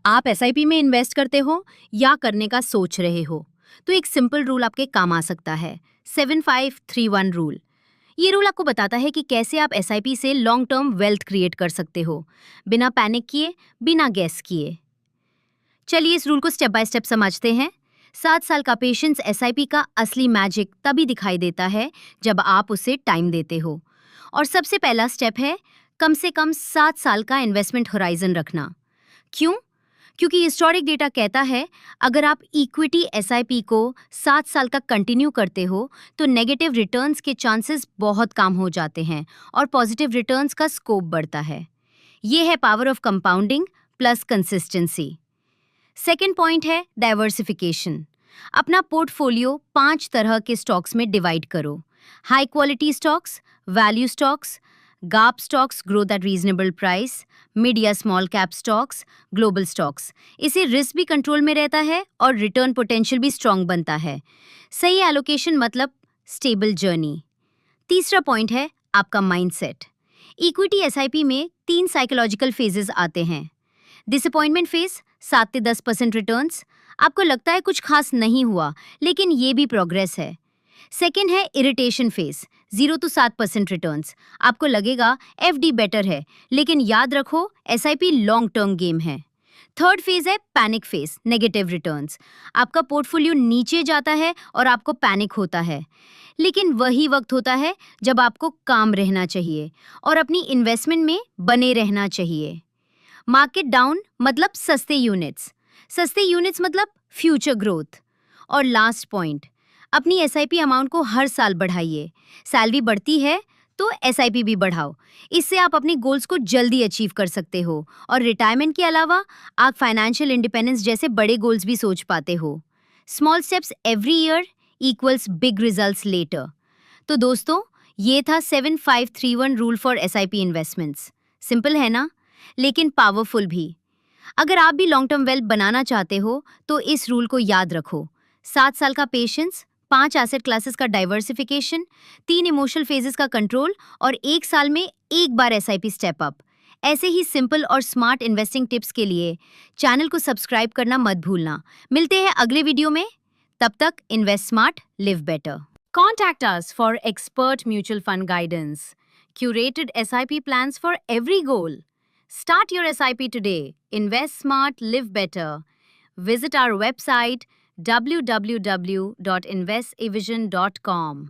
आप एसआईपी में इन्वेस्ट करते हो या करने का सोच रहे हो, तो एक सिंपल रूल आपके काम आ सकता है, 7531 रूल। ये रूल आपको बताता है कि कैसे आप एसआईपी से लॉन्ग टर्म वेल्थ क्रिएट कर सकते हो, बिना पैनिक किए, बिना गेस किए। चलिए इस रूल को स्टेप बाय स्टेप समझते हैं। 7 साल का पेशेंस एसआईपी का असली मैजिक तभी दिखाई देता है जब आप उसे टाइम देते हो। और सबसे पहला स्टेप है कम से कम 7 साल का इन्वेस्टमेंट होराइजन रखना। क्यों? क्योंकि हिस्टोरिक डेटा कहता है अगर आप इक्विटी एसआईपी को 7 साल तक कंटिन्यू करते हो तो नेगेटिव रिटर्न्स के चांसेस बहुत कम हो जाते हैं और पॉजिटिव रिटर्न्स का स्कोप बढ़ता है। ये है power of compounding plus consistency. Second point है डाइवर्सिफिकेशन। अपना पोर्टफोलियो 5 तरह के स्टॉक्स में डिवाइड करो। High quality stocks, value stocks, गाप stocks growth at reasonable price, mid या small cap stocks, global stocks. इससे रिस्क भी कंट्रोल में रहता है और रिटर्न पोटेंशियल भी स्ट्रांग बनता है। सही एलोकेशन मतलब स्टेबल जर्नी। तीसरा पॉइंट है आपका माइंडसेट। इक्विटी एसआईपी में 3 साइकोलॉजिकल फेजेस आते हैं। डिसअपॉइंटमेंट फेज 7 से 10% रिटर्न्स, आपको लगता है कुछ खास नहीं हुआ, लेकिन ये भी प्रोग्रेस है। सेकेंड है इरिटेशन फेज, 0 to 7% रिटर्न्स, आपको लगेगा एफडी बेटर है, लेकिन याद रखो एसआईपी लॉन्ग टर्म गेम है। थर्ड फेज है पैनिक फेज, नेगेटिव रिटर्न्स, आपका पोर्टफोलियो नीचे जाता है और आपको पैनिक होता है, लेकिन वही वक्त होता है जब आपको काम रहना चाहिए और अपनी इन्वेस्टमेंट में बने रहना चाहिए। मार्केट डाउन मतलब सस्ते यूनिट्स मतलब फ्यूचर ग्रोथ। और लास्ट पॉइंट, अपनी एसआईपी अमाउंट को हर साल बढ़ाइए। सैलरी बढ़ती है तो एसआईपी भी बढ़ाओ, इससे आप अपने गोल्स को जल्दी अचीव कर सकते हो और रिटायरमेंट के अलावा आप फाइनेंशियल इंडिपेंडेंस जैसे बड़े गोल्स भी सोच पाते हो। Small steps every year equals big results later. तो दोस्तों, ये था 7531 rule for SIP investments. Simple है ना, लेकिन पावरफुल भी। अगर आप भी लॉन्ग टर्म वेल्थ बनाना चाहते हो तो इस रूल को याद रखो। 7 साल का पेशेंस, 5 एसेट क्लासेस का डाइवर्सिफिकेशन, 3 इमोशनल फेजेस का कंट्रोल और 1 साल में एक बार एसआईपी स्टेप अप। ऐसे ही सिंपल और स्मार्ट इन्वेस्टिंग टिप्स के लिए चैनल को सब्सक्राइब करना मत भूलना। मिलते हैं अगले वीडियो में, तब तक invest smart, live better. Contact us for expert mutual fund guidance, curated SIP plans for every goal. Start your SIP today. Invest smart, live better. Visit our website www.investavision.com.